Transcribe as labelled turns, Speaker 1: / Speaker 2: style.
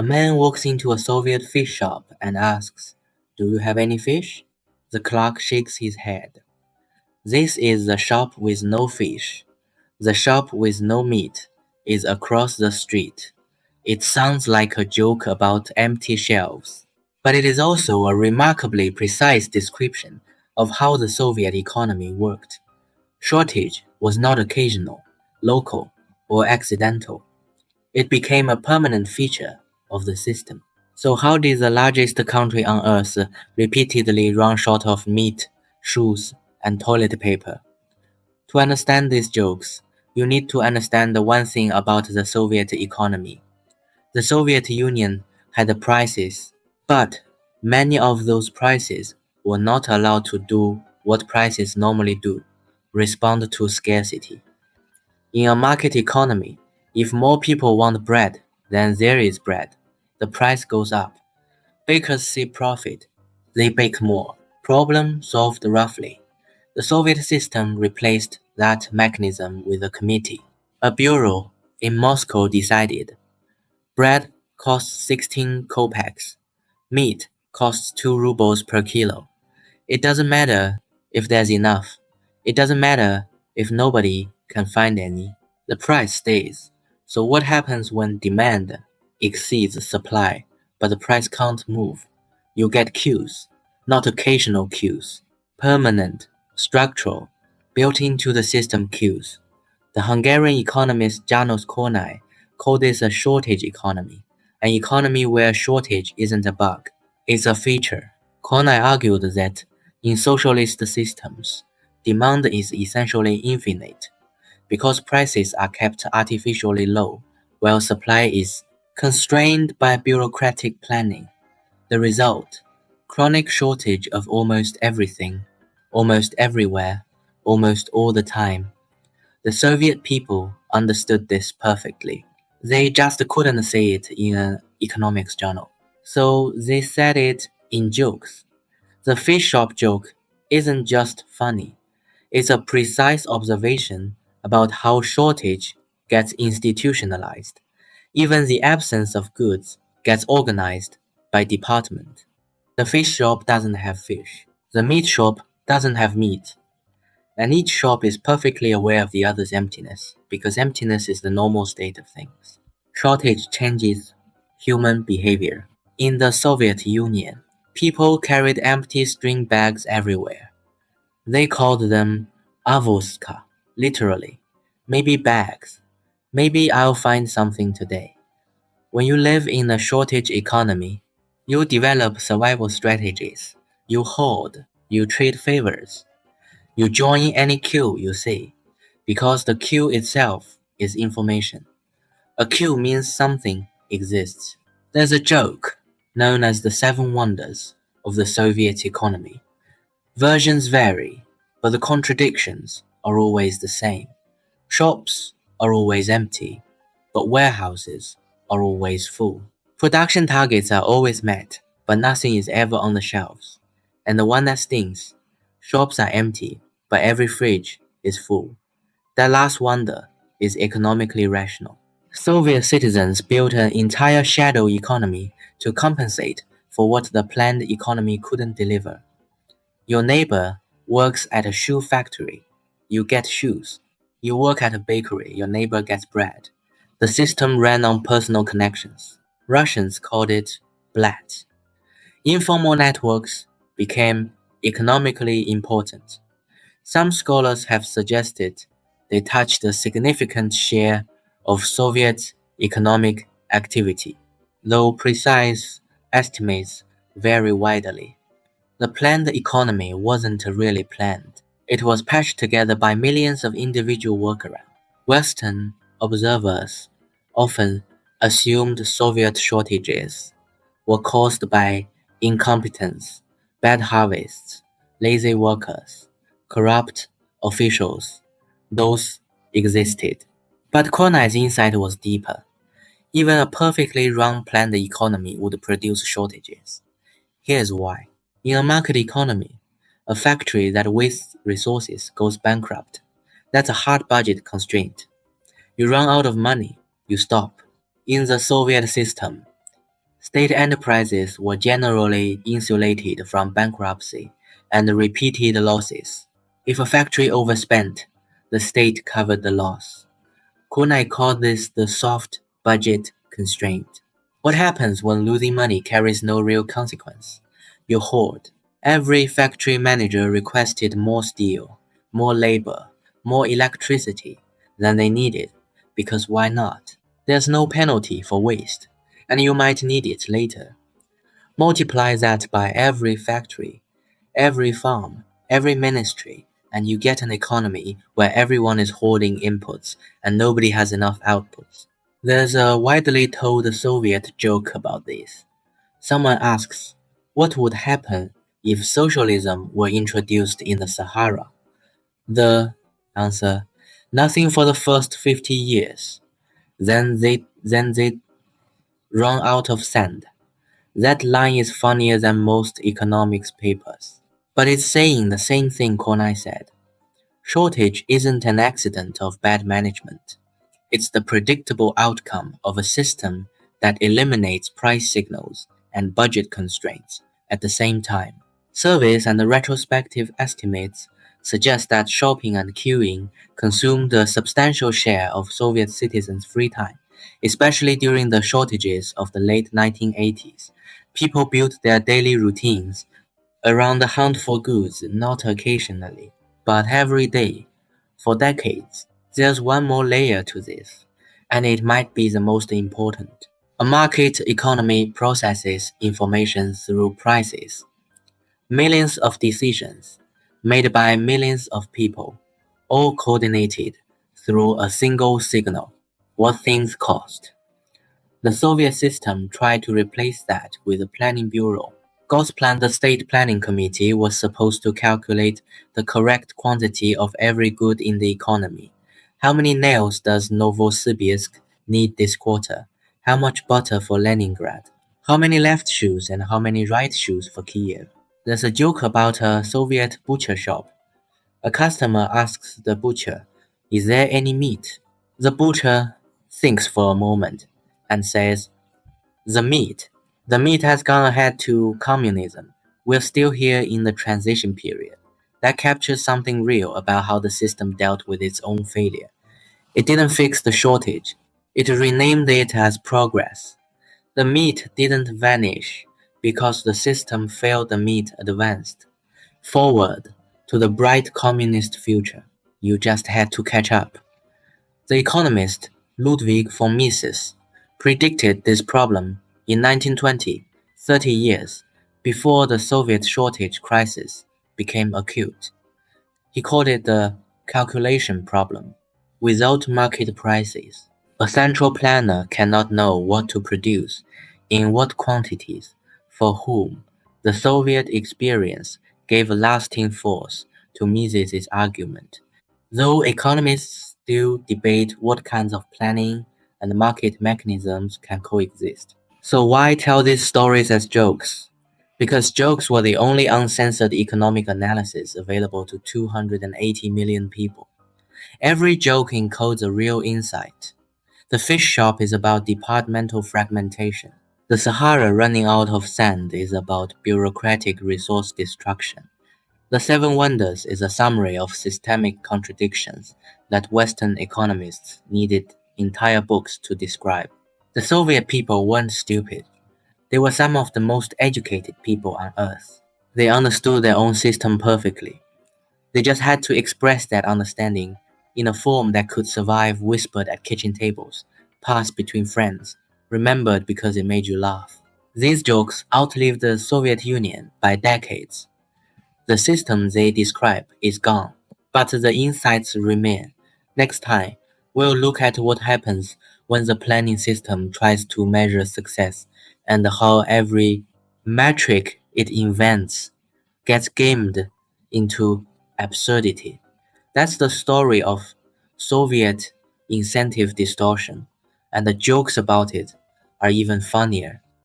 Speaker 1: A man walks into a Soviet fish shop and asks, "Do you have any fish?" The clerk shakes his head. "This is the shop with no fish. The shop with no meat is across the street." It sounds like a joke about empty shelves, but it is also a remarkably precise description of how the Soviet economy worked. Shortage was not occasional, local, or accidental. It became a permanent feature of the system. So how did the largest country on earth repeatedly run short of meat, shoes, and toilet paper? To understand these jokes, you need to understand the one thing about the Soviet economy. The Soviet Union had prices, but many of those prices were not allowed to do what prices normally do, respond to scarcity. In a market economy, if more people want bread than there is bread, the price goes up. Bakers see profit, they bake more. Problem solved roughly. The Soviet system replaced that mechanism with a committee. A bureau in Moscow decided bread costs 16 kopecks, meat costs 2 rubles per kilo. It doesn't matter if there's enough. It doesn't matter if nobody can find any. The price stays. So what happens when demand exceeds supply, but the price can't move? You get queues, not occasional queues, permanent, structural, built into the system queues. The Hungarian economist János Kornai called this a shortage economy, an economy where shortage isn't a bug, it's a feature. Kornai argued that in socialist systems, demand is essentially infinite, because prices are kept artificially low, while supply is constrained by bureaucratic planning. The result: chronic shortage of almost everything, almost everywhere, almost all the time. The Soviet people understood this perfectly. They just couldn't say it in an economics journal. So they said it in jokes. The fish shop joke isn't just funny, it's a precise observation about how shortage gets institutionalized. Even the absence of goods gets organized by department. The fish shop doesn't have fish. The meat shop doesn't have meat. And each shop is perfectly aware of the other's emptiness, because emptiness is the normal state of things. Shortage changes human behavior. In the Soviet Union, people carried empty string bags everywhere. They called them avoska, literally. Maybe bags. Maybe I'll find something today. When you live in a shortage economy, you develop survival strategies. You hoard. You trade favors. You join any queue you see, because the queue itself is information. A queue means something exists. There's a joke known as the Seven Wonders of the Soviet economy. Versions vary, but the contradictions are always the same. Shops are always empty, but warehouses are always full. Production targets are always met, but nothing is ever on the shelves. And the one that stings: shops are empty, but every fridge is full. That last wonder is economically rational. Soviet citizens built an entire shadow economy to compensate for what the planned economy couldn't deliver. Your neighbor works at a shoe factory, you get shoes. You work at a bakery, your neighbor gets bread. The system ran on personal connections. Russians called it blat. Informal networks became economically important. Some scholars have suggested they touched a significant share of Soviet economic activity, though precise estimates vary widely. The planned economy wasn't really planned. It was patched together by millions of individual workarounds. Western observers often assumed Soviet shortages were caused by incompetence, bad harvests, lazy workers, corrupt officials. Those existed. But Kornai's insight was deeper. Even a perfectly run planned economy would produce shortages. Here's why. In a market economy, a factory that wastes resources goes bankrupt. That's a hard budget constraint. You run out of money, you stop. In the Soviet system, State enterprises were generally insulated from bankruptcy and repeated losses. If a factory overspent, the state covered the loss. Kornai called this the soft budget constraint. What happens when losing money carries no real consequence? You hoard. Every factory manager requested more steel, more labor, more electricity than they needed, because why not? There's no penalty for waste, and you might need it later. Multiply that by every factory, every farm, every ministry, and you get an economy where everyone is hoarding inputs and nobody has enough outputs. There's a widely told Soviet joke about this. Someone asks, what would happen if socialism were introduced in the Sahara? The answer, nothing for the first 50 years. Then they run out of sand. That line is funnier than most economics papers. But it's saying the same thing Kornai said. Shortage isn't an accident of bad management. It's the predictable outcome of a system that eliminates price signals and budget constraints at the same time. Surveys and retrospective estimates suggest that shopping and queuing consumed a substantial share of Soviet citizens' free time, especially during the shortages of the late 1980s. People built their daily routines around the hunt for goods not occasionally, but every day, for decades. There's one more layer to this, and it might be the most important. A market economy processes information through prices. Millions of decisions, made by millions of people, all coordinated through a single signal, what things cost. The Soviet system tried to replace that with a planning bureau. Gosplan, the state planning committee, was supposed to calculate the correct quantity of every good in the economy. How many nails does Novosibirsk need this quarter? How much butter for Leningrad? How many left shoes and how many right shoes for Kiev? There's a joke about a Soviet butcher shop. A customer asks the butcher, is there any meat? The butcher thinks for a moment and says, the meat. The meat has gone ahead to communism. We're still here in the transition period. That captures something real about how the system dealt with its own failure. It didn't fix the shortage. It renamed it as progress. The meat didn't vanish because the system failed. The meat advanced forward to the bright communist future. You just had to catch up. The economist Ludwig von Mises predicted this problem in 1920, 30 years before the Soviet shortage crisis became acute. He called it the calculation problem. Without market prices, a central planner cannot know what to produce, in what quantities, for whom. The Soviet experience gave a lasting force to Mises's argument. Though economists still debate what kinds of planning and market mechanisms can coexist. So why tell these stories as jokes? Because jokes were the only uncensored economic analysis available to 280 million people. Every joke encodes a real insight. The fish shop is about departmental fragmentation. The Sahara running out of sand is about bureaucratic resource destruction. The Seven Wonders is a summary of systemic contradictions that Western economists needed entire books to describe. The Soviet people weren't stupid. They were some of the most educated people on earth. They understood their own system perfectly. They just had to express that understanding in a form that could survive whispered at kitchen tables, passed between friends, remembered because it made you laugh. These jokes outlived the Soviet Union by decades. The system they describe is gone, but the insights remain. Next time, we'll look at what happens when the planning system tries to measure success and how every metric it invents gets gamed into absurdity. That's the story of Soviet incentive distortion, and the jokes about it are even funnier.